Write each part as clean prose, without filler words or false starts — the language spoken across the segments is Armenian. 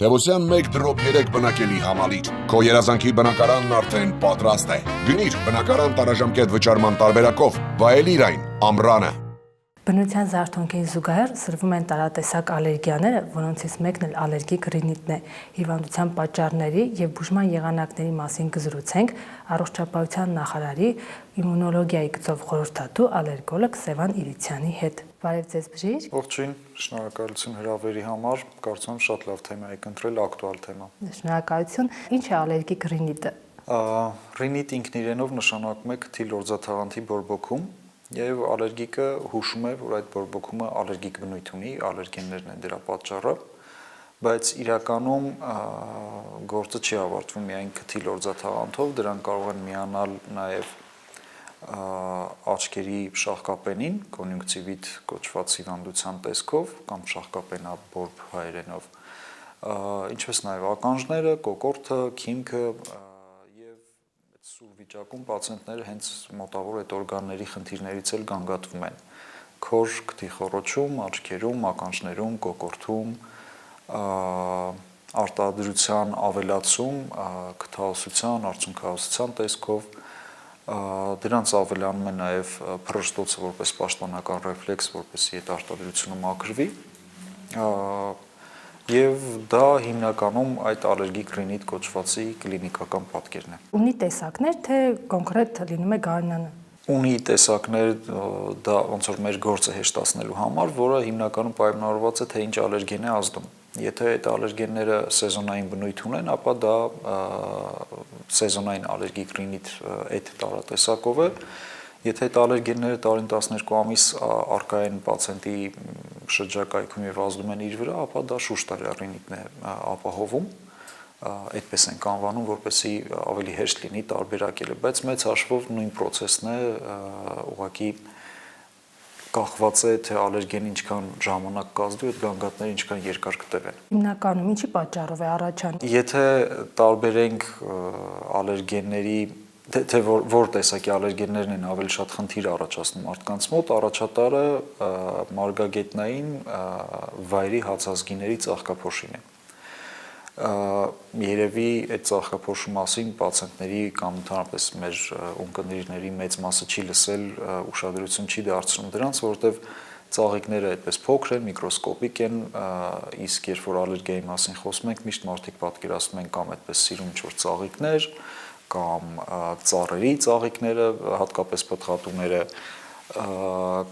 Թևոսյան 1 դրոպ 3 բնակելի համալիր։ Քո երազանքի բնակարանն արդեն պատրաստ է։ Գնիր բնակարան տարաժամկետ վճարման տարբերակով, վայելիր այն ամռանը։ Բնության զարթոնքին զուգահեռ սրվում են տարատեսակ ալերգիաները, որոնցից մեկն էլ ալերգիկ ռինիտն է։ Հիվանդության պատճառների եւ բուժման եղանակների մասին կզրուցենք առողջապահության նախարարի իմունոլոգիայի գծով խորհրդատու ալերգոլոգ Սևան Իրիցյանի հետ։ Բարև ձեզ, բժիշկ։ Ողջույն, շնորհակալություն հրավերի համար։ Կարծում եմ շատ լավ թեմա եք ընտրել, ակտուալ թեմա։ Շնորհակալություն։ Ինչ է ալերգիկ ռինիտը։ Ռինիտ ինքն իրենով նշանակում է քթի լորձաթաղանթի բորբոքում, եւ ալերգիկը հուշում է, որ այդ բորբոքումը ալերգիկ բնույթ ունի, ալերգեններն են դրա պատճառը, բայց իրականում գործը չի ավարտվում միայն քթի լորձաթաղանթով, դրան կարող են միանալ նաեւ աչքերի շաղկապենին, կոնյունկտիվիտ կոչված հիվանդության տեսքով կամ շաղկապենաբորբ հայերենով, ինչպես նաեւ ականջները, կոկորդը, քիմքը սուր վիճակում պացիենտները հենց մոտավոր այդ օրգանների խնդիրներից էլ գանգատվում են։ Քոր քթի խոռոչում, աչքերում, ականջներում, կոկորդում, արտադրության ավելացում, քթահոսության, արցունքահոսության տեսքով, դրանց ավելանում է նաև փռշտոցը որպես պաշտպանական ռեֆլեքս, որպեսզի այդ արտադրությունը մաքրվի, եւ դա հիմնականում այդ ալերգիկ ռինիտ կոչվածի կլինիկական պատկերն է։ Ունի տեսակներ, թե կոնկրետ լինում է գարնանը։ Ունի տեսակներ, դա ոնց որ մեր գործը հեշտացնելու համար, որը հիմնականում պայմանավորված է թե ինչ ալերգեն է ազդում։ Եթե այդ ալերգենները սեզոնային բնույթ ունեն, ապա դա սեզոնային ալերգիկ ռինիտ այդ տարատեսակով է։ Եթե այդ ալերգենները տարին 12 ամիս առկա են պացիենտի շրջակայքում եւ ազդում են իր վրա, ապա դա շուշտարյա ռինիտն է ապահովում, այդպես ենք անվանում, որպեսզի ավելի հեշտ լինի տարբերակելը, բայց մեծ հաշվով նույն process-ն է, ուղղակի կախված է թե ալերգենը ինչքան ժամանակ կազդու, այդ գանգատները ինչքան երկար կտևեն։ Հիմնականում ինչի պատճառով է առաջանում։ Եթե տարբերենք ալերգենների թե որ տեսակի ալերգեններն են ավելի շատ խնդիր առաջացնում մարդկանց մոտ, առաջատարը մարգագետնային վայրի հացազգիների ծաղկափոշին է։ Երևի այդ ծաղկափոշու մասին պացիենտների կամ ընդհանրապես մեր ունկնդիրների մեծ մասը չի լսել, ուշադրություն չի դարձնում դրանց, որովհետև ծաղիկները այդպես փոքր են, միկրոսկոպիկ են, իսկ երբ որ ալերգիայի մասին խոսում ենք, միշտ մարդիկ պատկերացնում են կամ այդպես սիրուն ինչ-որ ծաղիկներ, կամ ծառերի ծաղիկները, հատկապես պտղատուները,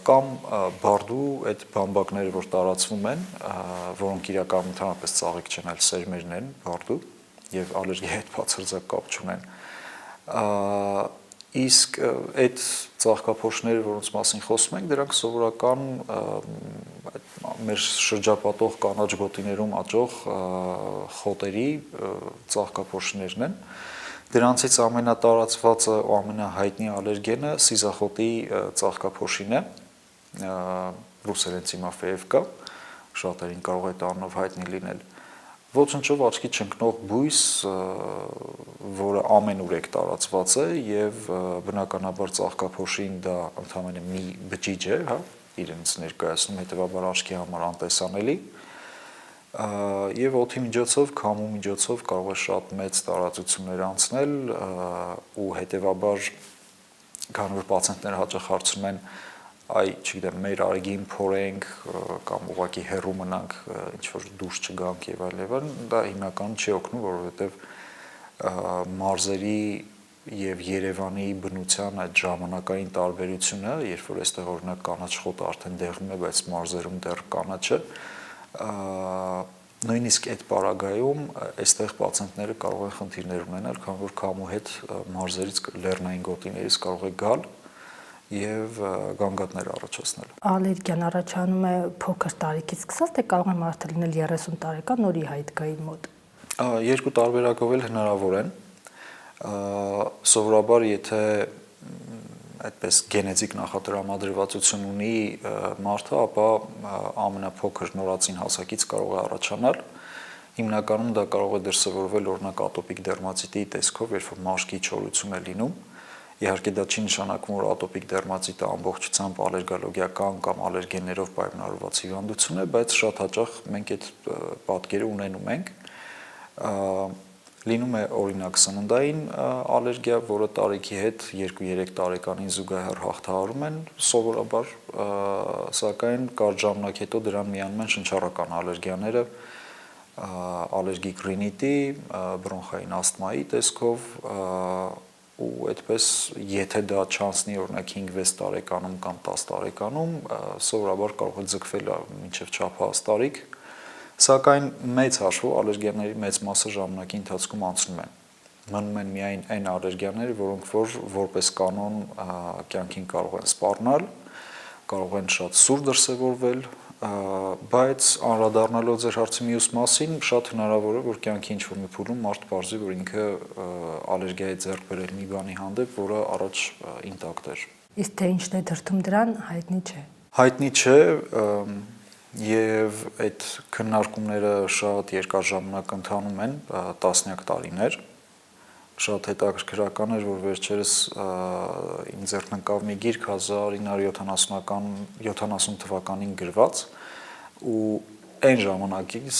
կամ բարդու այդ բամբակները, որ տարածվում են, որոնք իրականում ընդհանրապես ծաղիկ չեն, այլ սերմերն են, բարդու, եւ ալերգիայի հետ բացարձակ կապ չունեն։ Իսկ այդ ծաղկափոշները, որոնց մասին խոսում ենք, դրանք սովորական մեր շրջապատող կանաչ գոտիներում աճող խոտերի ծաղկափոշներն են։ Դրանցից ամենատարածվածը ու ամենահայտնի ալերգենը սիզախոտի ծաղկափոշին է, ռուսերեն ցիմաֆեևկա, շատերին կարող է այդ անունով հայտնի լինել։ Ոչնչով աչքի չընկնող բույս, որը ամենուրեք տարածված է եւ բնականաբար ծաղկափոշին դա ընդհանրապես մի բջիջ է, հա, իրենց ներկայացնում, հետեւաբար աչքի համար անտեսանելի։ Եվ օդի միջոցով, քամու միջոցով կարող է շատ մեծ տարածություններ անցնել ու հետեւաբար քանի որ պացիենտները հաճախ հարցնում են այ, չգիտեմ, մեր արագին փորենք կամ ուղղակի հեռու մնանք, ինչ որ դուրս չգանք եւ այլն, դա հիմնականում չի օգնում, որովհետեւ մարզերի եւ Երևանի բնության այդ ժամանակային տարբերությունը, երբ որ այստեղ օրինակ կանաչ խոտը արդեն դեղնում է, բայց մարզերում դեռ կանաչ է, նույնիսկ այդ պարագայում այստեղ պացիենտները կարող են խնդիրներ ունենալ, քանի որ քամու հետ մարզերից լեռնային գոտիներից կարող է գալ եւ գանգատներ առաջացնել։ Ալերգիան առաջանում է փոքր տարիքից սկսած, թե կարող է մարդը լինել 30 տարեկան նորի հայտգայի մոտ։ Երկու տարբերակով էլ հնարավոր են։ Սովորաբար եթե այդպես գենետիկ նախատրամադրվածություն ունի մարդը, ապա ամենափոքր նորածին հասակից կարող է առաջանալ։ Հիմնականում դա կարող է դրսևորվել օրինակ ատոպիկ դերմատիտի տեսքով, երբ որ մաշկի չորություն է լինում, Իհարկե դա չի նշանակում, որ ատոպիկ դերմատիտը ամբողջությամբ ալերգոլոգիական կամ ալերգեններով պայմանավորված հիվանդություն է, բայց շատ հաճախ մենք այդ պատկերը ունենում ենք։ Լինում է օրինակ սննդային ալերգիա, որը տարիքի հետ 2-3 տարեկանին զուգահեռ հաղթահարում են սովորաբար, սակայն կարճ ժամանակ հետո դրան միանում են շնչառական ալերգիաները, ալերգիկ ռինիտի, բրոնխային ասթմայի տեսքով, ու այդպես եթե դա չանցնի օրինակ 5-6 տարեկանում կամ 10 տարեկանում, սովորաբար կարող է ձգվել մինչև չափահաս տարիք, սակայն մեծ հաշվով ալերգիաների մեծ մասը ժամանակի ընթացքում անցնում են։ Մնում են միայն այն ալերգիաները, որոնք որպես կանոն կյանքին կարող են սպառնալ, կարող են շատ սուր դրսևորվել, բայց անդրադառնալով ձեր հարցի մյուս մասին, շատ հնարավոր է, որ կյանքի ինչ-որ մի փուլում մարդ պարզի, որ ինքը ալերգիա է ձեռք բերել մի բանի հանդեպ, որը առաջ ինտակտ էր։ Իսկ թե ինչն է դրդում դրան, հայտնի չէ։ Հայտնի չէ, եւ այդ քննարկումները շատ երկար ժամանակ ընթանում են, տասնյակ տարիներ։ Շատ հետաքրքրական էր, որ վերջերս իմ ձեռքն ընկավ մի գիրք 1970 թվականին գրված, ու այն ժամանակից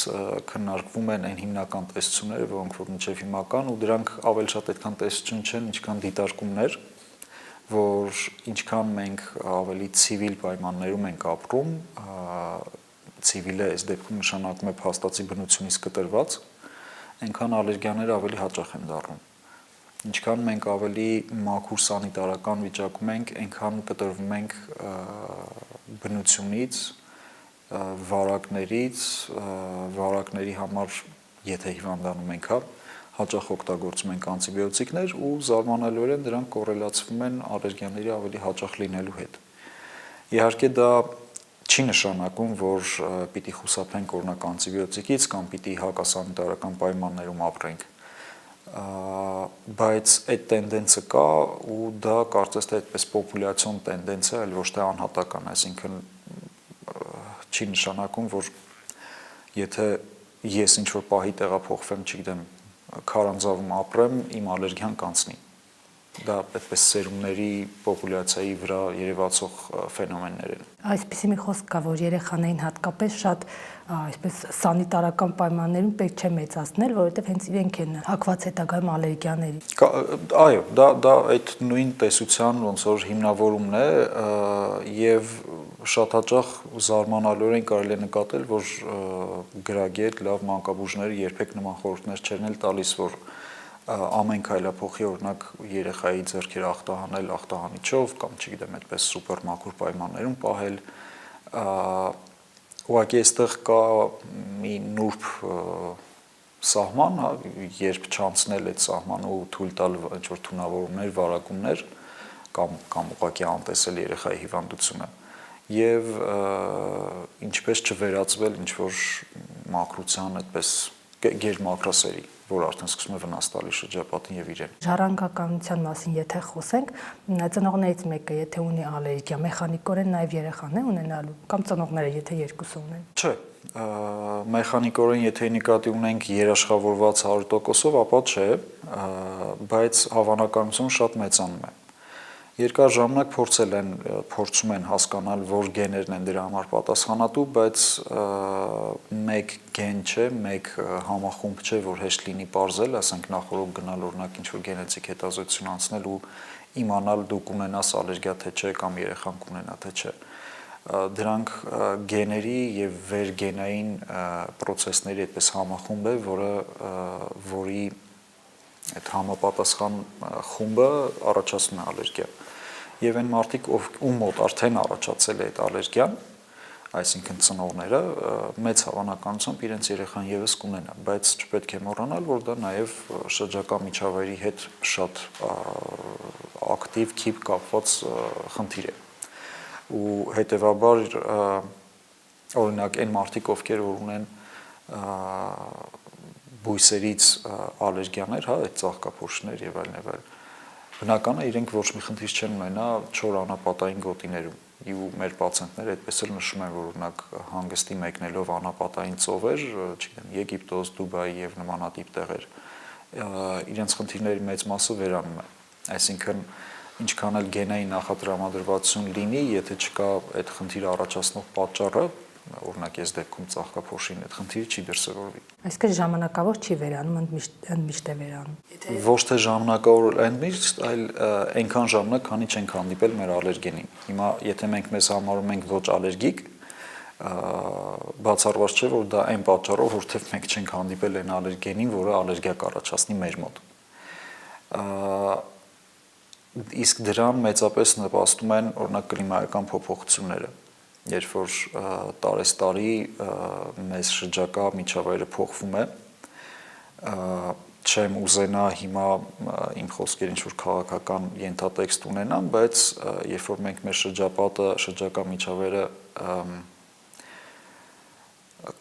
քննարկվում են այն հիմնական տեսությունները, որոնք որ մինչև հիմա կան, ու դրանք ավելի շատ այդքան տեսություն չեն, ինչքան դիտարկումներ, որ ինչքան մենք ավելի ցիվիլ պայմաններում ենք ապրում, ցիվիլը այս դեպքում նշանակում է փաստացի բնությունից կտրված, այնքան ալերգիաները ավելի հաճախ են դառնում։ Ինչքան մենք ավելի մաքուր սանիտարական վիճակում ենք, այնքան կտրվում ենք բնությունից, վարակներից, վարակների համար, եթե հիվանդանում ենք, հաճախ օգտագործում ենք անտիբիոտիկներ ու զարմանալիորեն դրանք կոռելացվում են ալերգիաների ավելի հաճախ լինելու հետ։ Իհարկե դա չի նշանակում, որ պիտի խուսափենք օրինակ անտիբիոտիկից կամ պիտի հակասանիտարական պայմաններում ապրենք, բայց այդ տենդենսը կա ու դա կարծես թե այդպես պոպուլյացիոն տենդենս է, այլ ոչ թե անհատական, այսինքն չի նշանակում, որ եթե ես ինչ-որ պահի տեղափոխվեմ, չգիտեմ, Քարանձավում ապրեմ, իմ ալերգիան կանցնի։ Դա այդպես սերումների պոպուլյացիայի վրա երևացող ֆենոմեններ են։ Այսպիսի մի խոսք կա, որ երեխաներին հատկապես շատ այսպես սանիտարական պայմաններում պետք չէ մեծացնել, որովհետև հենց իրենք են հակված հետագայում ալերգիաների։ Այո, դա այդ նույն տեսության ոնց որ հիմնավորումն է, եւ շատ հաճախ զարմանալիորեն կարելի է նկատել, որ գրագետ լավ մանկաբույժները երբեք նման խորհուրդներ չեն էլ տալիս, որ ամեն քայլափոխի օրինակ երեխայի ձեռքերը ախտահանել ախտահանիչով կամ չգիտեմ այդպես սուպեր մաքուր պայմաններում պահել, ուղղակի այստեղ կա մի նուրբ սահման, երբ չանցնել այդ սահմանը ու թույլ տալ ինչ-որ թունավորումներ, վարակումներ կամ ուղղակի անտեսել երեխայի հիվանդությունը եւ ինչպես չվերածվել ինչ-որ մաքրության այդպես գերմաքրասերի, որ արդեն սկսում է վնաս տալի շրջապատին եւ իրեն։ Ժառանգականության մասին եթե խոսենք, ծնողներից մեկը եթե ունի ալերգիա, մեխանիկորեն նաեւ երեխան է ունենալու կամ ծնողները եթե երկուսը ունեն։ Չէ, մեխանիկորեն եթե նկատի ունենք երաշխավորված 100%-ով, ապա չէ, բայց հավանականությունը շատ մեծանում է։ Երկար ժամանակ փորձում են հասկանալ, որ գեներն են դրա համար պատասխանատու, բայց մեկ գեն չէ, մեկ համախումբ չէ, որ հեշտ լինի պարզել, ասենք նախորդ գնալ օրինակ ինչ-որ գենետիկ հետազոտություն անցնել ու իմանալ դու կունենաս ալերգիա թե չէ կամ երեխան կունենա թե չէ։ Դրանք գեների եւ վերգենային պրոցեսների այդպես համախումբ է, որի այդ համապատասխան խումբը առաջացնում է ալերգիա։ Եվ այն մարդիկ, ում մոտ արդեն առաջացել է այդ ալերգիան, այսինքն ծնողները, մեծ հավանականությամբ իրենց երեխան եւս կունենա, բայց չպետք է մոռանալ, որ դա նաեւ շրջակա միջավայրի հետ շատ ակտիվ քիփ կապված խնդիր է։ Ու հետեւաբար օրինակ այն մարդիկ, ովքեր որ ունեն բույսերից ալերգիաներ, այդ ծաղկափոշիներ եւ այլն, բնական է իրենք ոչ մի խնդիր չեն ունենա չոր անապատային գոտիներում։ Ու մեր պացիենտները այդպես էլ նշում են, որ օրինակ հանգստի մեկնելով անապատային ծովեր, չգիտեմ, Եգիպտոս, Դուբայ եւ նմանատիպ տեղեր, իրենց խնդիրների մեծ մասը վերանում է։ Այսինքն ինչքան էլ գենային նախատրամադրվածություն լինի, եթե չկա այդ խնդիրը առաջացնող պատճառը, օրինակ այս դեպքում ծաղկափոշին այդ խնդիրը չի դրսևորվի։ Այսինքն ժամանակավոր չի վերանում, ընդմիշտ է վերանում։ Ոչ թե ժամանակավոր ընդմիշտ, այլ այնքան ժամանակ, քանի չենք հանդիպել մեր ալերգենին։ Հիմա եթե մենք մեզ համարում ենք ոչ ալերգիկ, բացառված չէ, որ դա այն պատճառով, որովհետև մենք չենք հանդիպել այն ալերգենին, որը ալերգիա կառաջացնի մեր մոտ։ Իսկ դրան մեծապես նպաստում են օրինակ կլիմայական փոփոխությունները, երբ որ տարեստարի մեզ շրջակա միջավայրը փոխվում է, չեմ ուզենա հիմա իմ խոսքեր ինչ-որ քաղաքական ենթատեքստ ունենամ, բայց երբ որ մենք մեր շրջակա միջավայրը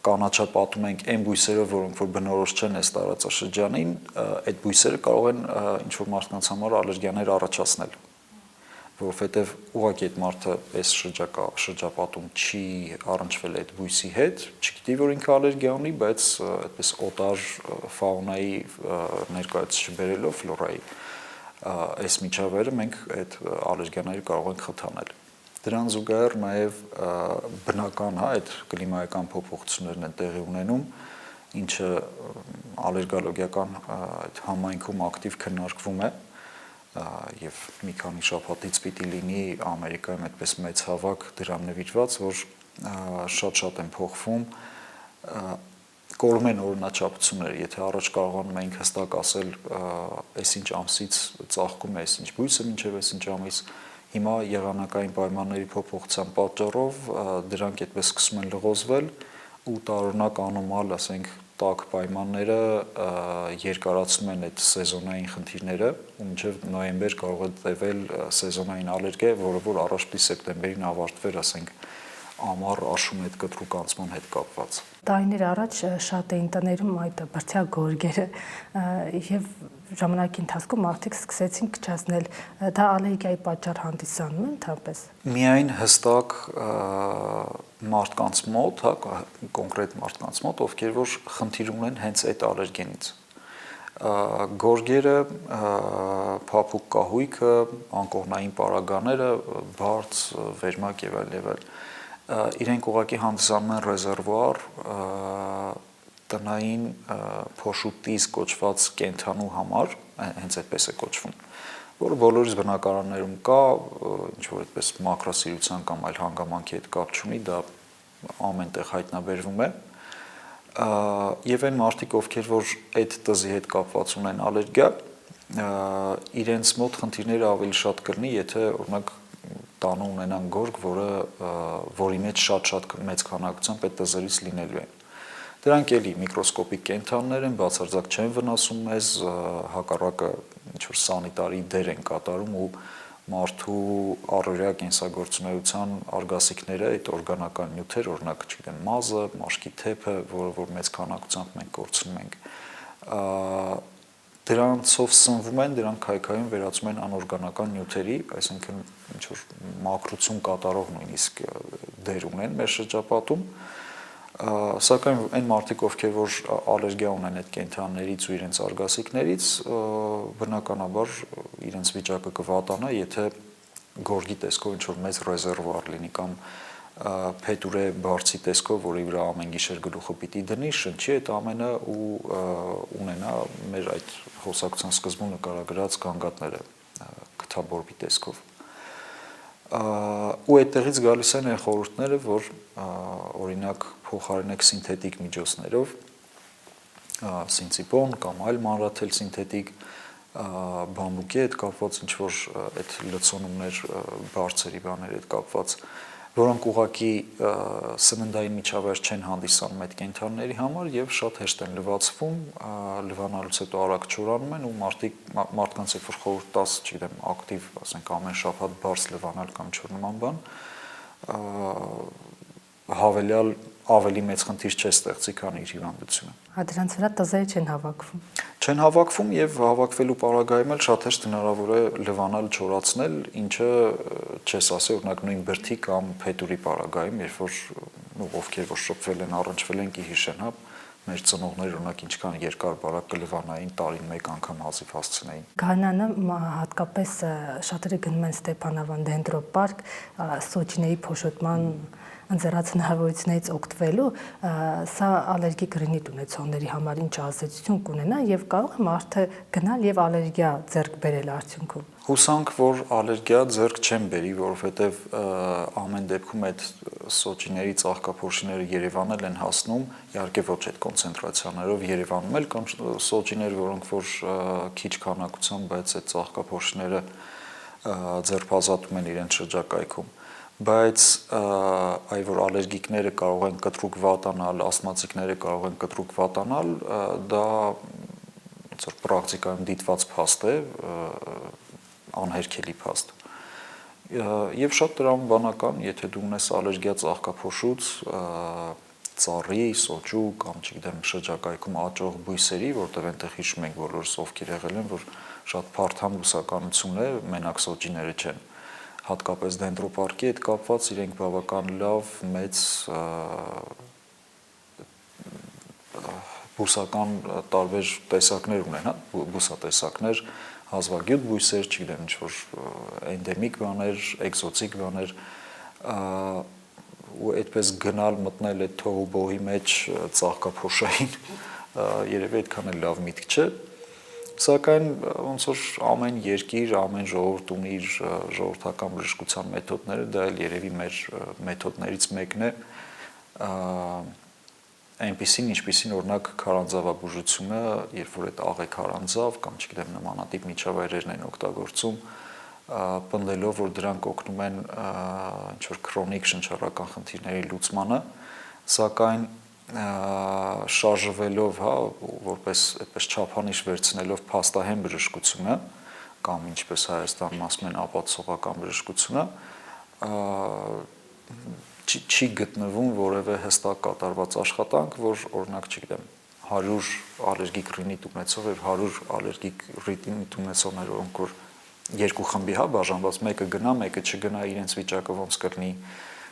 կանաչապատում ենք այն բույսերով, որոնք որ բնորոշ չեն այս տարածաշրջանին, այդ բույսերը կարող են ինչ-որ մարդկանց համար ալերգիաներ առաջացնել, որովհետև ուղղակի այդ մարդը այս շրջապատում չի առնչվել այդ բույսի հետ, չգիտի, որ ինքը ալերգիա ունի, բայց այդպես օտար ֆաունայի ներկայացուցիչ բերելով ֆլորայի այս միջավայրը մենք այդ ալերգիաները կարող ենք խթանել։ Դրան զուգահեռ նաև բնական այդ կլիմայական փոփոխություններն են տեղի ունենում, ինչը ալերգոլոգիական այդ համայնքում ակտիվ քննարկվում է եւ մի քանի շաբաթից պիտի լինի Ամերիկայում այդպես մեծ հավաք դրան նվիրված, որ շատ են փոխվում կողմեն օրինաչափությունները, եթե առաջ կարողանում ենք հստակ ասել այսինչ ամսից ծաղկում է այսինչ բույսը մինչև այսինչ ամիս, հիմա եղանակային պայմանների փոփոխության պատճառով դրանք այդպես սկսում են լղոզվել ու տարօրինակ անոմալ, ասենք, տաք պայմանները երկարացնում են այդ սեզոնային խնդիրները ու մինչև նոյեմբեր կարող է տևել սեզոնային ալերգիա, որը որ առաջ սեպտեմբերին ավարտվեր, ասենք, ամառ աշուն հետ կտրուկ անցման հետ կապված։ Տարիներ առաջ շատ էին տներում այդ բրդյա գորգերը եւ ժամանակի ընթացքում մարդիկ սկսեցին քչացնել, դա ալերգիայի պատճառ հանդիսանում է ընդհանրապես։ Միայն հստակ մարդկանց մոտ, կոնկրետ մարդկանց մոտ, ովքեր որ խնդիր ունեն հենց այդ ալերգենից։ Գորգերը, փափուկ կահույքը, անկողնային պարագաները, բարձ, վերմակ եւ այլ իրենք ուղղակի հանդիսանում են ռեզերվուար տնային փոշուտիս կոչված կենթանու համար, հենց այդպես է կոչվում, որը բոլորիս բնակարաններում կա, ինչ-որ այդպես մակրոսիրության կամ այլ հանգամանքի հետ կապ չունի, դա ամենտեղ հայտնաբերվում է, եւ այն մարդիկ, ովքեր որ այդ տզի հետ կապված ունեն ալերգիա, իրենց մոտ խնդիրները ավելի շատ կլինի, եթե օրինակ տանը ունենան գորգ, որի մեջ շատ մեծ քանակությամբ այդ տզերից լինելու են։ Դրանք էլի միկրոսկոպիկ կենդաններ են, բացարձակ չեն վնասում մեզ, հակառակը ինչ-որ սանիտարի դեր են կատարում ու մարդու առօրյա կենսագործունեության արգասիքները, այդ օրգանական նյութեր, օրինակ, չգիտեմ, մազը, մաշկի թեփը, որը որ մեծ քանակությամբ մենք կորցնում ենք, դրանցով սնվում են, դրանք քայքայում վերածում են անօրգանական նյութերի, այսինքն ինչ-որ մաքրություն կատարող նույնիսկ դեր ունեն մեր շրջապատում, սակայն այն մարդիկ, ովքեր որ ալերգիա ունեն այդ կենդաններից ու իրենց արգասիքներից, բնականաբար իրենց վիճակը կվատանա, եթե գորգի տեսքով ինչ-որ մեծ ռեզերվուար լինի կամ փետուրե բարձի տեսքով, որի վրա ամեն գիշեր գլուխը պիտի դնի, շնչի այդ ամենը ու ունենա մեր այդ խոսակցության սկզբում նկարագրած գանգատները քթաբորբի տեսքով։ Ու այդտեղից գալիս են այն խորհուրդները, որ օրինակ փոխարինեք սինթետիկ միջոցներով, սինցիպոն կամ այլ մանրաթել սինթետիկ բամբուկի հետ կապված ինչ-որ այդ լցոնումներ բարձերի բաների հետ կապված, որոնք ուղղակի սննդային միջավայր չեն հանդիսանում այդ կենդանների համար եւ շատ հեշտ են լվացվում, լվանալուց հետո արագ չորանում են ու մարդկանց երբ որ խորհուրդ տաս, չգիտեմ, ակտիվ, ասենք ամեն շաբաթ բարձ լվանալ կամ ինչ-որ նման բան, հավելյալ ավելի մեծ խնդիր չէ ստեղծի, քան իր հիվանդությունը։ Դրանց վրա տզերը չեն հավաքվում։ Չեն հավաքվում եւ հավաքվելու պարագայում էլ շատ հեշտ հնարավոր է լվանալ, չորացնել, ինչը չես ասի, օրինակ նույն բրդի կամ փետուրի պարագայում, երբ որ ովքեր որ շփվել են, առնչվել են կիհիշեն, հա, մեր ծնողները օրինակ ինչքան երկար բարակ կլվանային տարին մեկ անգամ հազիվ հասցնեին։ Գարնանը հատկապես շատերը գնում են Ստեփանավան դենդրոպարկ սոճիների փոշոտման ընձեռած հնարավորություններից օգտվելու, սա ալերգիկ ռինիտ ունեցողների համար ինչ ազդեցություն կունենա եւ կարող է մարդը գնալ եւ ալերգիա ձեռք բերել արդյունքում։ Հուսանք, որ ալերգիա ձեռք չեն բերի, որովհետեւ ամեն դեպքում այդ սոճիների ծաղկափոշիները Երևանել են հասնում, իհարկե ոչ այդ կոնցենտրացիաներով Երևանում էլ կան սոճիներ, որոնք որ քիչ քանակությամբ, բայց այդ ծաղկափոշիները ձեռբազատում են իրենց շրջակայքում, բայց այ որ ալերգիկները կարող են կտրուկ վատանալ, ասթմատիկները կարող են կտրուկ վատանալ, դա ոնց որ պրակտիկայում դիտված փաստ է, անհերքելի փաստ։ Եվ շատ տրամաբանական, եթե դու ունես ալերգիա ծաղկափոշուց, ծառի, սոճու կամ չգիտեմ շրջակայքում աճող բույսերի, որտեղ այնտեղ հիշում ենք բոլորս ովքեր եղել են, որ շատ փարթամ բուսականություն է, մենակ սոճիները չեն։ Հատկապես դենդրոպարկի հետ կապված իրենք բավական լավ մեծ բուսական տարբեր տեսակներ ունեն, հա, բուսատեսակներ, հազվագյուտ բույսեր, չգիտեմ, ինչ-որ էնդեմիկ բաներ, էկզոտիկ բաներ, ու այդպես գնալ մտնել այդ թողուբոհի մեջ ծաղկափոշային, երևի այդքան էլ լավ միտք չէ, սակայն ոնց որ ամեն երկիր, ամեն ժողովուրդ ունի իր ժողովրդական բժշկության մեթոդները, դա էլ երևի մեր մեթոդներից մեկն է, այնպիսին, ինչպիսին օրինակ քարանձավաբուժությունը, երբ որ այդ աղե քարանձավ կամ չգիտեմ նմանատիպ միջավայրերն են օգտագործում, պնդելով, որ դրանք օգնում են ինչ-որ քրոնիկ շնչառական խնդիրների լուծմանը, սակայն շարժվելով, հա, որպես այդպես չափանիշ վերցնելով փաստահեն բժշկությունը կամ ինչպես Հայաստանում ասում են ապացուցողական բժշկությունը, չի գտնվում որևէ հստակ կատարված աշխատանք, որ օրինակ, չգիտեմ, 100 ալերգիկ ռինիտ ունեցող եւ 100 ալերգիկ ռինիտ ունեցողներ, որոնք որ երկու խմբի, հա, բաժանված, մեկը գնա, մեկը չգնա, իրենց վիճակը ոնց կլինի,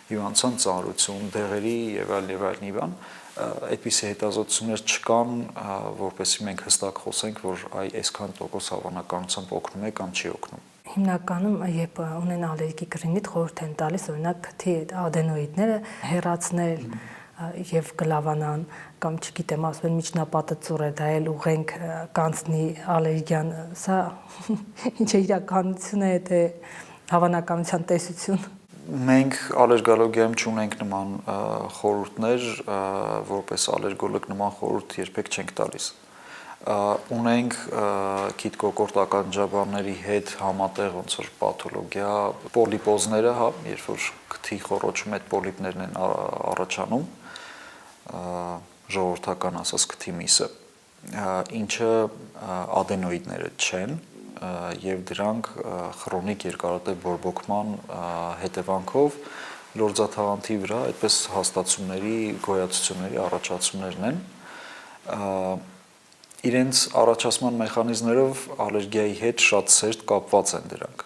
հիվանդության ծանրություն, դեղերի եւ այլն բան, այդպիսի հետազոտություններ չկան, որպեսզի մենք հստակ խոսենք, որ այ այսքան տոկոս հավանականությամբ օգնում է կամ չի օգնում։ Հիմնականում, երբ ունեն ալերգիկ ռինիտ, խորհուրդ են տալիս օրինակ քթի ադենոիդները հեռացնել եւ կլավանան կամ չգիտեմ, ասում են միջնապատը ծուռ է, դա էլ ուղենք կանցնի ալերգիան, սա ինչ է իրականություն է, թե հավանականության տեսություն։ Մենք ալերգոլոգիայում չունենք նման խորհուրդներ, որպես ալերգոլոգ նման խորհուրդ երբեք չենք տալիս։ Ունենք քիթ-կոկորտ ականջաբանների հետ համատեղ ոնց որ պաթոլոգիա, պոլիպոզները, հա, երբ որ քթի խոռոչում այդ պոլիպներն են առաջանում, ժողովրդական ասած քթի միսը, ինչը ադենոիդները չեն, եւ դրանք քրոնիկ երկարատև բորբոքման հետևանքով լորձաթաղանթի վրա այդպես հաստացումների, գոյացությունների առաջացումներն են։ Իրենց առաջացման մեխանիզմներով ալերգիայի հետ շատ սերտ կապված են դրանք։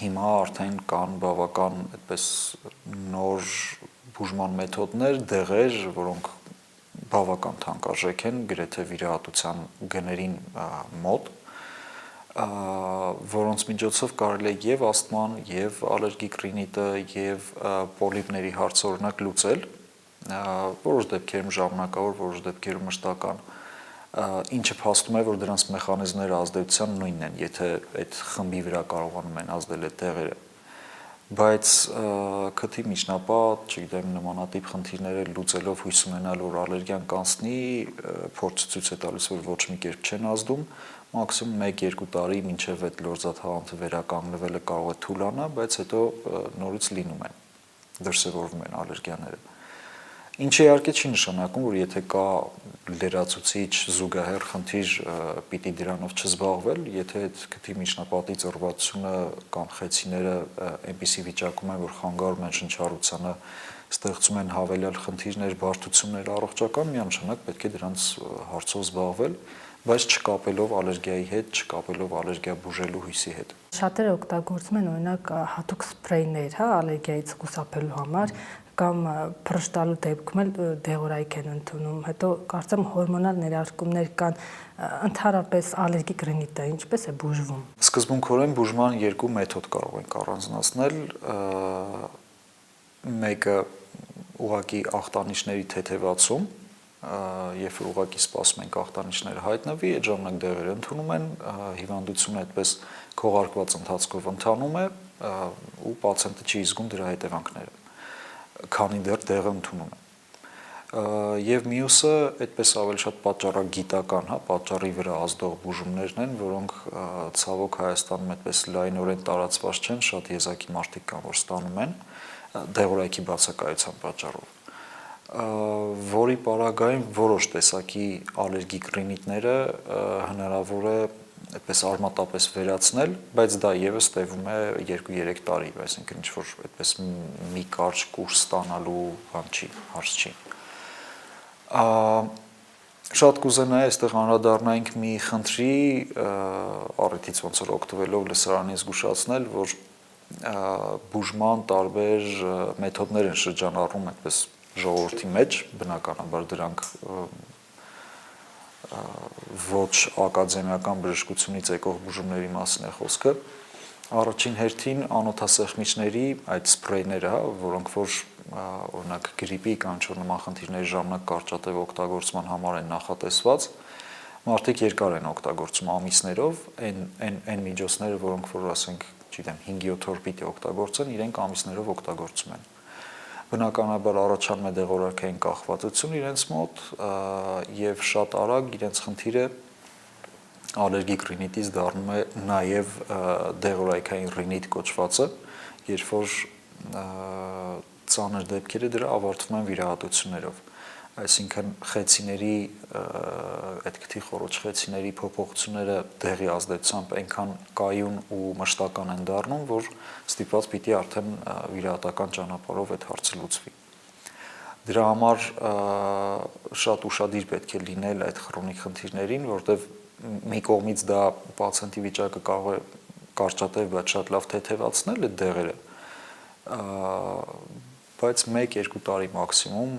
Հիմա արդեն կան բավական այդպես նոր բուժման մեթոդներ, դեղեր, որոնք բավական թանկարժեք են, գրեթե վիրահատության գներին մոտ, որոնց միջոցով կարելի է եւ ասթման, եւ ալերգիկ ռինիտը, եւ պոլիպների հարցը օրինակ լուծել, որոշ դեպքերում ժամանակավոր, որոշ դեպքերում մշտական, ինչը փաստում է, որ դրանց մեխանիզմները ազդեցության նույնն են, եթե այդ խմբի վրա կարողանում են ազդել այդ դեղերը։ Բայց քթի միջնապատ, չգիտեմ, նմանատիպ խնդիրները լուծելով հույս ունենալ, որ ալերգիան կանցնի, փորձը ցույց է տալիս, որ ոչ մի կերպ չեն ազդում, մաքսիմում 1-2 տարի մինչև այդ լորձաթաղանթը վերականգնվելը կարող է թուլանա, բայց հետո նորից լինում են, դրսևորվում են ալերգիաները։ Ինչը իհարկե չի նշանակում, որ եթե կա լրացուցիչ զուգահեռ խնդիր, պիտի դրանով չզբաղվել, եթե այդ քթի միջնապատի ծռվածությունը կամ խեցիները այնպիսի վիճակում են, որ խանգարում են շնչառությանը, ստեղծում են հավելյալ խնդիրներ, բարդություններ առողջական, միանշանակ պետք է դրանց հարցով զբաղվել, բայց չկապելով ալերգիայի հետ, չկապելով ալերգիա բուժելու հույսի հետ։ Շատերը օգտագործում են օրինակ հատուկ սփրեյներ, հա, ալերգիայից խուսափելու համար, կամ փռշտալու դեպքում էլ դեղորայք են ընդունում։ Հետո կարծեմ հորմոնալ ներարկումներ կան, ընդհանրապես ալերգիկ ռինիտը ինչպես է բուժվում։ Սկզբունքորեն բուժման երկու մեթոդ կարող ենք առանձնացնել։ Մեկը ուղղակի ախտանիշների թեթևացում, երբ որ ուղղակի սպասում ենք ախտանիշները հայտնվի, այդ ժամանակ դեղերը ընդունում են, հիվանդությունը այդպես քողարկված ընթացքով ընթանում է ու պացիենտը չի զգում դրա հետևանքները, քանի դեռ դեղը ընդունում է։ Եվ մյուսը այդպես ավելի շատ պատճառագիտական, պատճառի վրա ազդող բուժումներն են, որոնք ցավոք Հայաստանում այդպես լայնորեն տարածված չեն, շատ եզակի մարդիկ կան, որ ստանում են դեղորայքի բացակայության պատճառով, որի պարագայում որոշ տեսակի ալերգիկ ռինիտները հնարավոր է այդպես արմատապես վերացնել, բայց դա եւս տևում է 2-3 տարի, այսինքն ինչ որ այդպես մի կարճ կուրս ստանալու բան չի, հարց չի։ Շատ կուզենայի այստեղ անդրադառնանք մի խնդրի, առիթից ոնց որ օգտվելով լսարանին զգուշացնել, որ բուժման տարբեր մեթոդներ են շրջանառվում այդպես ժողովրդի մեջ, բնականաբար դրանք ոչ ակադեմիական բժշկությունից եկող բուժումների մասին է խոսքը։ Առաջին հերթին անոթասեղմիչների այդ սպրեյները, որոնք որ օրինակ գրիպի կամ ինչ-որ նման խնդիրների ժամանակ կարճատև օգտագործման համար են նախատեսված, մարդիկ երկար են օգտագործում ամիսներով, այն միջոցները, որոնք որ ասենք, չգիտեմ, 5-7 օր պիտի օգտագործեն, իրենք ամիսներով օգտագործում են։ Բնականաբար առաջանում է դեղորայքային կախվածություն իրենց մոտ եւ շատ արագ իրենց խնդիրը ալերգիկ ռինիտից դառնում է նաեւ դեղորայքային ռինիտ կոչվածը, երբ որ ծանր դեպքերը դրա ավարտվում են վիրահատություններով, այսինքն խեցիների այդ քթի խորոչ խեցիների փոփոխությունները դեղի ազդեցությամբ այնքան կայուն ու մշտական են դառնում, որ ստիպված պիտի արդեն վիրահատական ճանապարհով այդ հարցը լուծվի։ Դրա համար շատ ուշադիր պետք է լինել այդ քրոնիկ խնդիրներին, որտեղ մի կողմից դա պացիենտի վիճակը կարող է կարճատև, բայց շատ լավ թեթևացնել այդ դեղերը, բայց 1-2 տարի մաքսիմում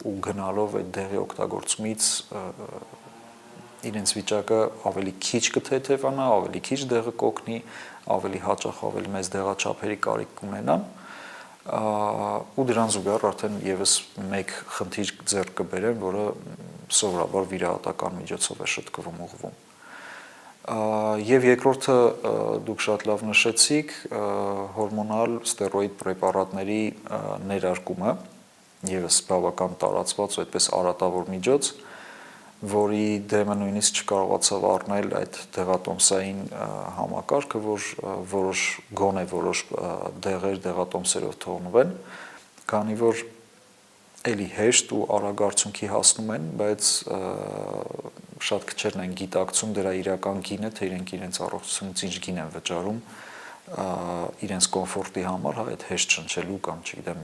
ու գնալով այդ դեղի օգտագործումից իրենց վիճակը ավելի քիչ կթեթևանա, ավելի քիչ դեղը կօգնի, ավելի հաճախ ավելի մեծ դեղաչափերի կարիք կունենան ու դրան զուգահեռ արդեն եւս մեկ խնդիր ձեռք կբերեն, որը սովորաբար վիրահատական միջոցով է շտկվում ուղղվում։ Եվ երկրորդը դուք շատ լավ նշեցիք հորմոնալ ստերոիդ պրեպարատների ներարկումը, եւս բավական տարածված ու այդպես արատավոր միջոց, որի դեմը նույնիսկ չկարողացավ առնել այդ դեղատոմսային համակարգը, որ որոշ դեղեր դեղատոմսերով թողնվեն, քանի որ էլի հեշտ ու արագ արդյունքի հասնում են, բայց շատ քչերն են գիտակցում դրա իրական գինը, թե իրենց առողջությունից ինչ գին են վճարում իրենց կոմֆորտի համար, այդ հեշտ շնչելու կամ չգիտեմ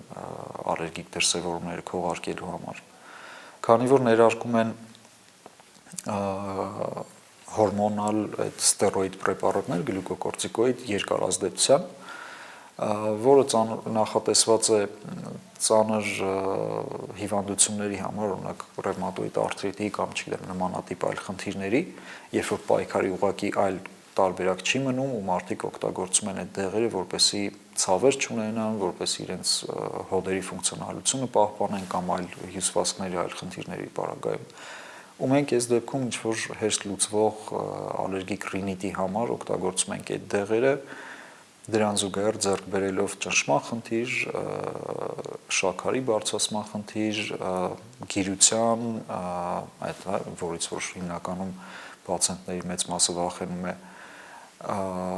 ալերգիկ դրսևորումները քողարկելու համար։ Քանի որ ներարկում են հորմոնալ այդ ստերոիդ պրեպարատներ, գլյուկոկորտիկոիդ երկար ազդեցության, որը նախատեսված է ծանր հիվանդությունների համար, օրինակ ռևմատոիդ արթրիտի կամ չգիտեմ նմանատիպ այլ խնդիրների, երբ որ պայքարի ուղղակի այլ տարբերակ չի մնում ու մարդիկ օգտագործում են այդ դեղերը, որպեսզի ցավեր չունենան, որպեսզի իրենց հոդերի ֆունկցիոնալությունը պահպանեն կամ այլ հյուսվածքների այլ խնդիրների պարագայում։ Ու մենք այս դեպքում ինչ որ հեշտ լուծվող ալերգիկ ռինիտի համար օգտագործում ենք այդ դեղերը, դրան զուգահեռ ձեռք բերելով ճնշման խնդիր, շաքարի բարձրացման խնդիր, գիրության, այդ որից որ հիմնականում պացիենտների մեծ մասը վախենում է,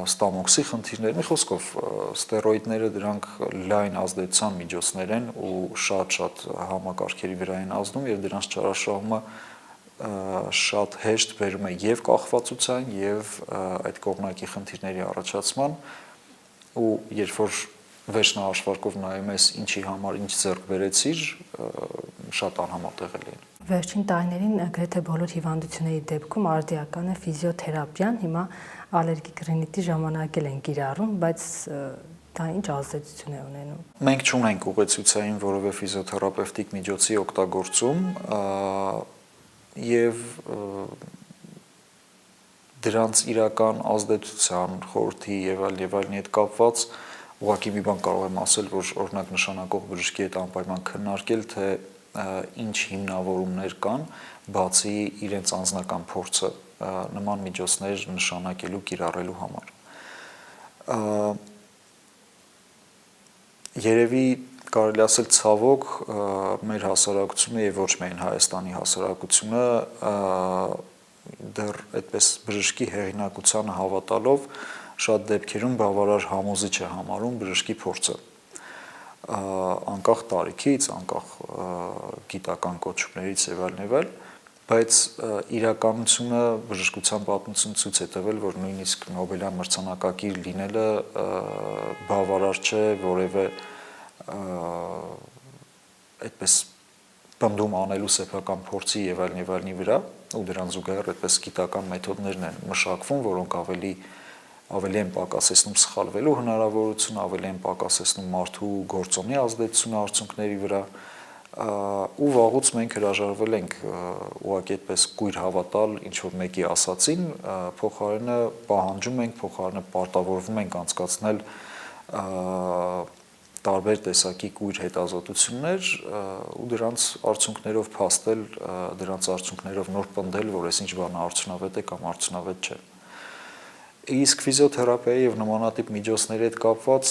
ստամոքսի խնդիրներ, մի խոսքով ստերոիդները դրանք լայն ազդեցության միջոցներ են ու շատ համակարգերի վրա են ազդում եւ դրանց չարաշահումը շատ հեշտ բերում է եւ կախվածության եւ այդ կողմնակի խնդիրների առաջացման ու երբ որ վերջնահաշվարկով նայում ես ինչի համար ինչ ձեռք բերեցիր, շատ անհամատեղ է լինում։ Վերջին տարիներին գրեթե բոլոր հիվանդությունների դեպքում արդիական է ֆիզիոթերապիան, հիմա ալերգիկ ռինիտի ժամանակ են կիրառում, բայց Դա ինչ ազդեցություն է ունենում։ Մենք չունենք ուղեցույցային որևէ ֆիզիոթերապևտիկ միջոցի օգտագործում եւ դրանց իրական ազդեցության խորհրդի եւ այլն հետ կապված ուղղակի մի բան կարող եմ ասել, որ օրինակ նշանակող բժշկի հետ անպայման քննարկել, թե ինչ հիմնավորումներ կան, բացի իրենց անձնական փորձը նման միջոցներ նշանակելու, կիրառելու համար։ Երևի կարելի ասել ցավոք մեր հասարակությունը եւ ոչ միայն Հայաստանի հասարակությունը դեռ այդպես բժշկի հեղինակությանը հավատալով շատ դեպքերում բավարար համոզիչ է համարում բժշկի փորձը անկախ տարիքից, անկախ գիտական կոչումներից եւ այլն, բայց իրականությունը բժշկության պատմությունը ցույց է տվել, որ նույնիսկ Նոբելյան մրցանակակիր լինելը բավարար չէ որևէ այդպես պնդում անելու սեփական փորձի եւ այլնի վրա, ու դրան զուգահեռ այդպես գիտական մեթոդներն են մշակվում, որոնք ավելի են պակասեցնում սխալվելու հնարավորությունը, ավելի են պակասեցնում մարդու գործոնի ազդեցությունը արդյունքների վրա, ու վաղուց մենք հրաժարվել ենք ուղղակի այդպես կույր հավատալ ինչ որ մեկի ասածին, փոխարենը պահանջում ենք, փոխարենը պարտավորվում ենք անցկացնել տարբեր տեսակի կույր հետազոտություններ ու դրանց արդյունքներով փաստել, դրանց արդյունքներով նոր պնդել, որ այսինչ բանը արդյունավետ է կամ արդյունավետ չէ։ Իսկ ֆիզիոթերապիայի եւ նմանատիպ միջոցների հետ կապված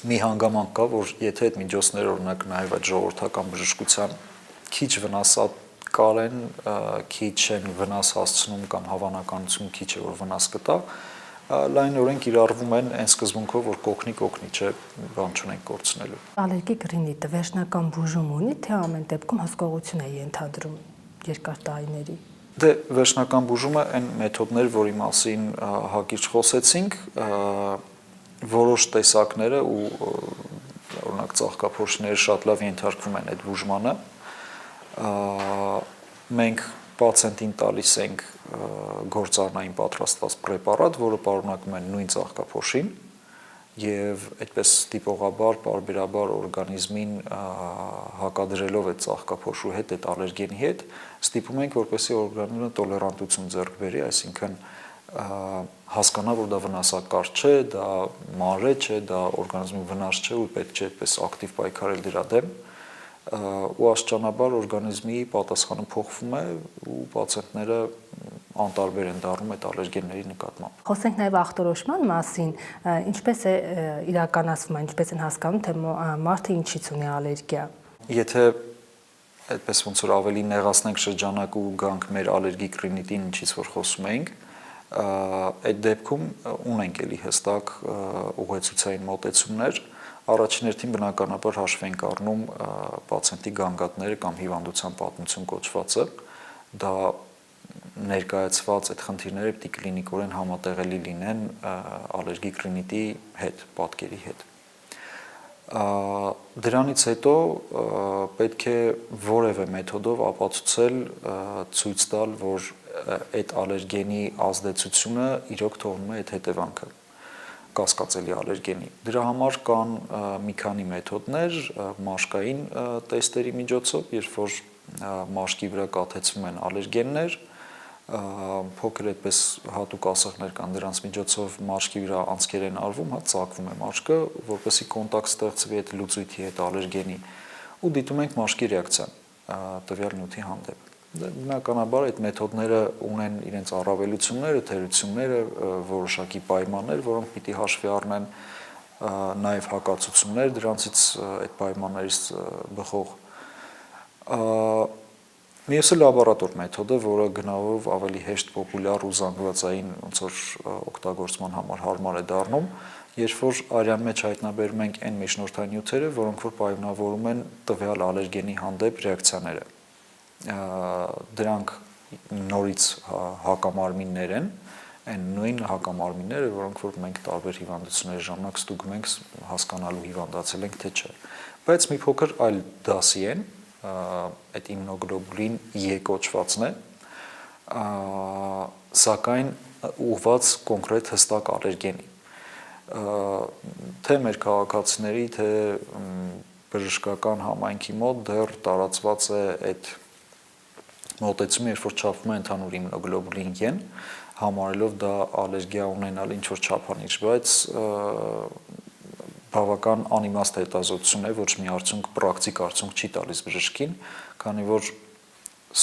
մի հանգամանք կա, որ եթե այդ միջոցները օրինակ նաեւ այդ ժողովրդական բժշկության քիչ վնասակար են, քիչ են վնաս հասցնում կամ հավանականություն քիչ է որ վնաս կտա, լայնորեն կիրառվում են այն սկզբունքով, որ կօգնի, չէ, բան չունենք կորցնելու։ Ալերգիկ ռինիտը վերջնական բուժում ունի, թե ամեն դեպքում հսկողություն է ենթադրում երկար տարիների։ Դե վերջնական բուժումը այն մեթոդներ, որի մասին հակիրճ խոսեցինք, որոշ տեսակները ու օրինակ ծաղկափոշիները շատ լավ ենթարկվում են այդ բուժմանը։ Մենք պացիենտին տալիս ենք գործառնային պատրաստված պրեպարատ, որը պարունակում է նույն ծաղկափոշին եւ այդպես տիպողաբար, պարբերաբար օրգանիզմին հակադրելով այդ ծաղկափոշու հետ, այդ ալերգենի հետ, ստիպում ենք, որպեսզի օրգանիզմը տոլերանտություն ձեռք բերի, այսինքն հասկանա, որ դա վնասակար չէ, դա մանրե չէ, դա օրգանիզմի վնաս չէ ու պետք չէ այդպես ակտիվ պայքարել դրա դեմ, ու աստիճանաբար օրգանիզմի պատասխանը փոխվում է ու պացիենտները անտարբեր են դառնում այդ ալերգենների նկատմամբ։ Խոսենք նաև ախտորոշման մասին, ինչպես է իրականացվում, ինչպես են հասկանում, թե մարդը ինչից ունի ալերգիա։ Եթե այդպես ոնց որ ավելի նեղացնենք շրջանակ ու գանք մեր ալերգիկ ռինիտին, ինչից որ խոսում էինք, այդ դեպքում ունենք էլի հստակ ուղեցույցային մոտեցումներ, առաջին հերթին բնականաբար հաշվի ենք առնում պացիենտի գանգատները կամ հիվանդության պատմություն կոչվածը, դա ներկայացված այդ խնդիրները պետք է կլինիկորեն համատեղելի լինեն ալերգիկ ռինիտի հետ, պատկերի հետ։ Դրանից հետո պետք է որևէ մեթոդով ապացուցել, ցույց տալ, որ այդ ալերգենի ազդեցությունը իրոք թողնում է այդ հետևանքը կասկածելի ալերգենի։ Դրա համար կան մի քանի մեթոդներ մաշկային տեստերի միջոցով, երբ որ մաշկի վրա կաթեցվում են ալերգեններ, փոքր այդպես հատուկ ասեղներ կան, դրանց միջոցով մաշկի վրա անցքեր են արվում, ծակվում է մաշկը, որպեսզի կոնտակտ ստեղծվի այդ լուծույթի հետ ալերգենի, ու դիտում ենք մաշկի ռեակցիան տվյալ նյութի հանդեպ։ Բնականաբար այդ մեթոդները ունեն իրենց առավելությունները, թերությունները, որոշակի պայմաններ, որոնք պիտի հաշվի առնեն, նաև հակացություններ դրանցից այդ պայմաններից բխող։ Մյուսը լաբորատոր մեթոդը, որը գնալով ավելի հեշտ պոպուլյար ու զանգվածային ոնց որ օգտագործման համար հարմար է դառնում, երբ որ արյան մեջ հայտնաբերում ենք այն միջնորդային նյութերը, որոնք որ պայմանավորում են տվյալ ալերգենի հանդեպ ռեակցիաները։ Դրանք նորից հակամարմիններ են, այն նույն հակամարմինները, որոնք որ մենք տարբեր հիվանդությունների ժամանակ ստուգում ենք հասկանալու հիվանդացել ենք թե չէ։ Բայց մի փոքր այլ դասի են, այդ իմունոգլոբուլին E կոչվածն է, սակայն ուղղված կոնկրետ հստակ ալերգենի։ թե մեր քաղաքացիների, թե բժշկական համայնքի մոտ դեռ տարածված է այդ մոտեցումը, երբ որ չափվում է ընդհանուր իմունոգլոբուլին գեն, համարելով դա ալերգիա ունենալ ինչ-որ չափանիշ, բայց բավական անիմաստ հետազոտություն է, ոչ մի արդյունք պրակտիկ արդյունք չի տալիս բժշկին, քանի որ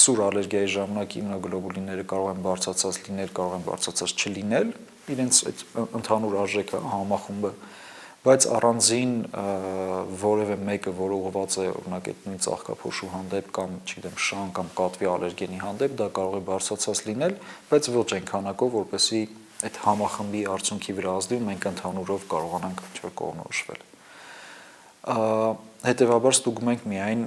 սուր ալերգիայի ժամանակ իմունոգլոբուլինները կարող են բարձրացած լինել, կարող են բարձրացած չլինել, իրենց այդ ընդհանուր արժեքը, համախումբը, բայց առանձին որևէ մեկը, որը ուղղված է օրինակ այդ նույն ծաղկափոշու հանդեպ կամ, չգիտեմ, շան կամ կատվի ալերգենի հանդեպ, դա կարող է բարձրացած լինել, բայց ոչ այն քանակով, որպեսզի այդ համախմբի արդյունքի վրա ազդի, մենք ընդհանուրով կարողանանք ինչ-որ կողմնորոշվել։ Հետևաբար ստուգում ենք միայն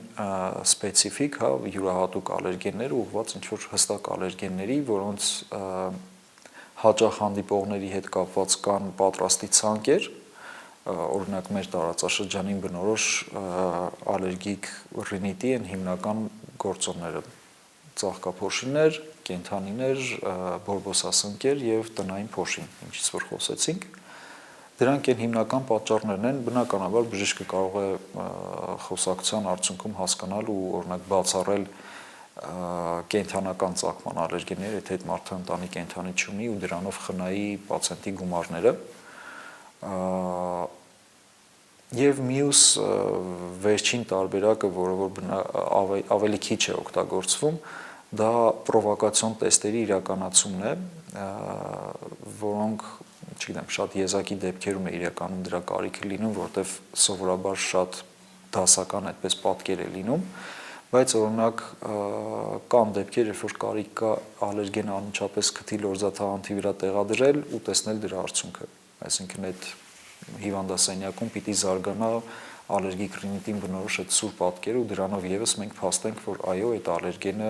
սպეციფիկ, հա, յուրահատուկ ալերգեններ ուղղված ինչ-որ հստակ ալերգենների, որոնց հաճախ հանդիպողների հետ կապված կան պատրաստի ցանկեր, օրինակ մեր տարածաշրջանին բնորոշ ալերգիկ ռինիտի են հիմնական գործոնները՝ ծաղկափոշիներ, կենդանիներ, բորբոսասնկեր եւ տնային փոշին, ինչից որ խոսեցինք։ Դրանք են հիմնական պատճառներն են, բնականաբար բժիշկը կարող է խոսակցության արդյունքում հասկանալ ու օրինակ բացառել կենդանական ծագման ալերգեններ, եթե այդ մարդը ընտանի կենդանի չունի ու դրանով խնայի պացիենտի գումարները։ Եվ մյուս վերջին տարբերակը, որը որ ավելի քիչ է օգտագործվում, դա պրովոկացիոն տեստերի իրականացումն է, որոնք, չգիտեմ, շատ եզակի դեպքերում է իրականում դրա կարիքը լինում, որտեղ սովորաբար շատ դասական այդպես պատկեր է լինում, բայց օրինակ կան դեպքեր, երբ որ կարիք կա ալերգենը անմիջապես քթի լորձաթաղանթի վրա տեղադրել ու տեսնել դրա արդյունքը, այսինքն այդ հիվանդասենյակում պիտի զարգանա ալերգիկ ռինիտին բնորոշ այդ սուր պատկերը ու դրանով եւս մենք փաստենք, որ այո, այդ ալերգենը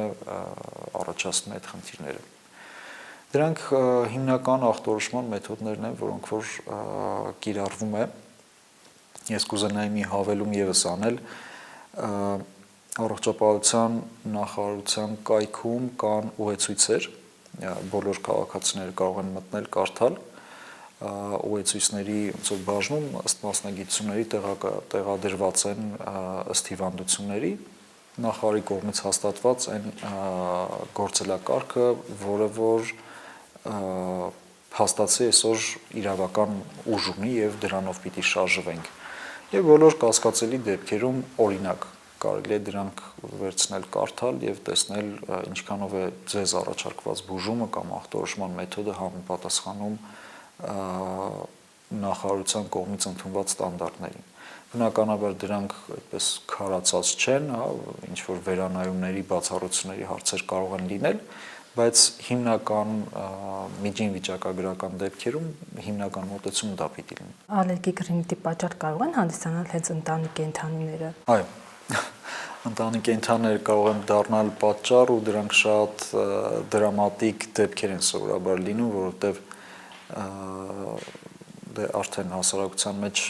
առաջացնում է այդ խնդիրները։ Դրանք հիմնական ախտորոշման մեթոդներն են, որոնք որ կիրառվում է։ Ես կուզենայի մի հավելում եւս անել։ Առողջապահության նախարարության կայքում կան ուղեցույցեր, բոլոր քաղաքացիները կարող են մտնել, կարդալ ուղեցույցների ոնց բաժնում ըստ մասնագիտությունների տեղադրված են ըստ հիվանդությունների նախարարի կողմից հաստատված այն գործելակարգը, որը որ հաստատի այսօր իրավական ուժ ունի եւ դրանով պիտի շարժվենք։ Եվ բոլոր կասկածելի դեպքերում օրինակ կարելի է դրանք վերցնել, կարդալ եւ տեսնել ինչքանով է ձեզ առաջարկված բուժումը կամ ախտորոշման մեթոդը համապատասխանում նախարարության կողմից ընդունված ստանդարտներին։ Բնականաբար դրանք այդպես քարացած չեն, հա, ինչ որ վերանայումների, բացառությունների հարցեր կարող են լինել, բայց հիմնական միջին վիճակագրական դեպքերում հիմնական մոտեցումը դա պիտի լինի։ Ալերգիկ ռինիտի պատճառ կարող են հանդիսանալ հենց ընտանի կենդանիները։ Այո։ Ընտանի կենդանիները կարող են դառնալ պատճառ ու դրանք շատ դրամատիկ դեպքեր են սովորաբար լինում, որովհետև դե արդեն հասարակության մեջ,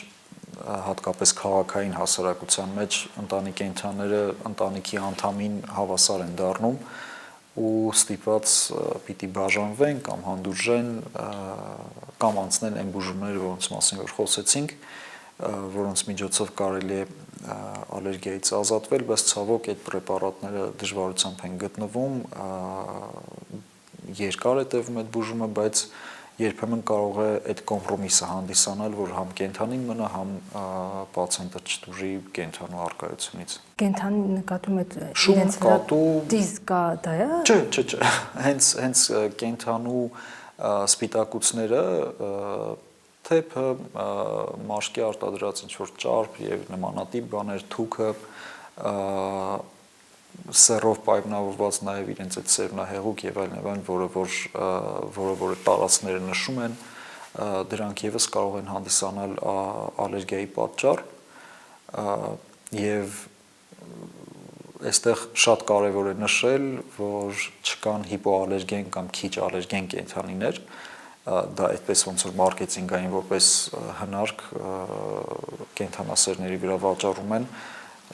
հատկապես քաղաքային հասարակության մեջ ընտանի կենդանիները ընտանիքի անդամին հավասար են դառնում ու ստիպված պիտի բաժանվեն կամ հանդուրժեն կամ անցնել այն բուժումները, որոնց մասին որ խոսեցինք, որոնց միջոցով կարելի է ալերգիայից ազատվել, բայց ցավոք այդ պրեպարատները դժվարությամբ են գտնվում, երկար է տևում այդ բուժումը, բայց երբեմն կարող է այդ կոմպրոմիսը հանդիսանալ, որ համ կենդանին մնա, համ պացիենտը չտուժի կենդանու առկայությունից։ Կենդանի նկատում եք շուն, կատու, դիզ կա դա է։ Չէ, հենց կենդանու սպիտակուցները, թեփը, մաշկի արտադրած ինչ-որ ճարպ եւ նմանատիպ բաներ, թուքը, սեռով պայմանավորված նաև իրենց այդ սերմնահեղուկ եւ այլն, որը որ տարածքները նշում են, դրանք եւս կարող են հանդիսանալ ալերգիայի պատճառ եւ այստեղ շատ կարեւոր է նշել, որ չկան հիպոալերգեն կամ քիչ ալերգեն կենդանիներ, դա այդպես ոնց որ մարքեթինգային որպես հնարք կենդանասերների վրա վաճառում են,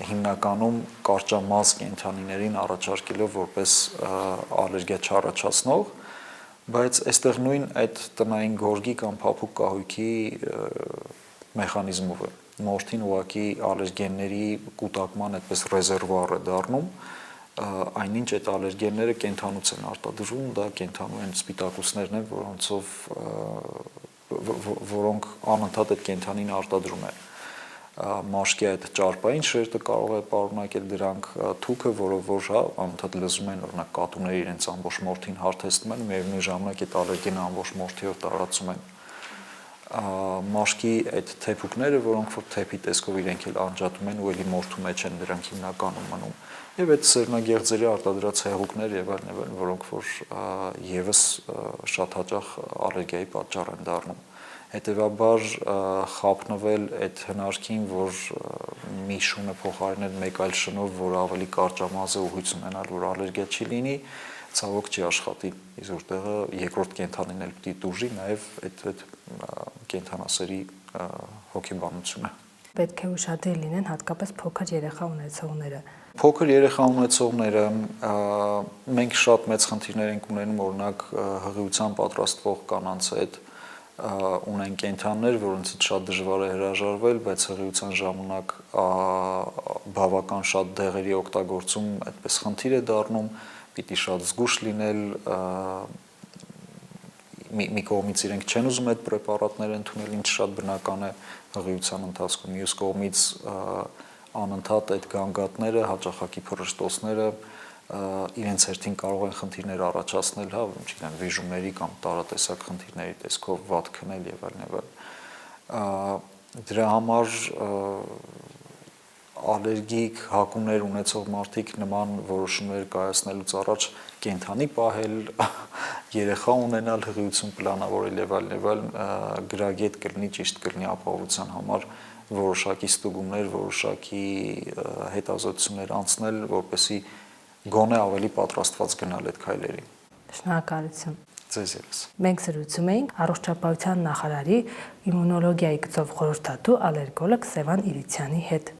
հիմնականում կարճամազ կենդանիներին առաջարկելով որպես ալերգիա չառաջացնող, Բայց այստեղ նույն այդ տնային գորգի կամ փափուկ կահույքի մեխանիզմով է։ Մորթին ուղղակի ալերգենների կուտակման այդպես ռեզերվուար է դառնում, այնինչ այդ ալերգենները կենթանուց են արտադրվում, դա կենթանու են սպիտակուցներն են, որոնք անընդհատ այդ կենթանին արտադրում են։ Մաշկի այդ ճարպային շերտը կարող է պարունակել դրանք, թուքը, որով որ անընդհատ լզում են, օրինակ կատուները իրենց ամբողջ մորթին հարթեցնում են, միևնույն ժամանակ այդ ալերգենը ամբողջ մորթիով տարածում են։ Մաշկի այդ թեփուկները, որոնք որ թեփի տեսքով իրենք էլ անջատում են ու էլի մորթու մեջ են դրանք հիմնականում մնում։ Եվ այդ սերմնագեղձերի արտադրած հեղուկներ եւ այլն, որոնք որ եւս շատ հաճախ ալերգիայի պատճառ են դառնում։ Հետևաբար խափնվել այդ հնարքին, որ մի շունը փոխարինել մեկ այլ շնով, որ ավելի կարճամազ է ուղղություն ունենալ, որ ալերգիա չի լինի, ցավոք չի աշխատի։ Իսկ որտեղը երկրորդ կենթանին էլ պիտի դուժի նաև այդ կենթանասերի հոգեբանությունը։ Պետք է ուշադիր լինեն հատկապես փոքր երեխա ունեցողները։ Փոքր երեխա ունեցողները մենք շատ մեծ խնդիրներ ենք ունենում, օրինակ հղիության պատրաստվող կանանց հետ ունեն կենթաններ, որոնցից շատ դժվար է հրաժարվել, բայց հղիության ժամանակ բավական շատ դեղերի օգտագործում այդպես խնդիր է դառնում, պիտի շատ զգուշ լինել, մի կողմից իրենք չեն ուզում այդ պրեպարատները ընդունել, ինչ շատ բնական է հղիության ընթացքում, մյուս կողմից անընդհատ այդ գանգատները, հաճախակի փռշտոցները իրենց հերթին կարող են խնդիրներ առաջացնել, հա, չգիտեմ, վիժումների կամ տարատեսակ խնդիրների տեսքով վատ քնել եւ այլն եւ այլն։ Դրա համար ալերգիկ հակումներ ունեցող մարդիկ նման որոշումներ կայացնելուց առաջ կենթանի պահել, երեխա ունենալ, հղիություն պլանավորել եւ այլն գրագետ կլինի, ճիշտ կլինի ապահովության համար որոշակի ստուգումներ, որոշակի հետազոտություններ անցնել, որպեսզի գոնե ավելի պատրաստված գնալ այդ քայլերին։ Շնորհակալություն։ Ձեզ ևս։ Մենք զրուցում էինք առողջապահության նախարարի իմունոլոգիայի գծով խորհրդատու ալերգոլոգ Սևան Իրիցյանի հետ։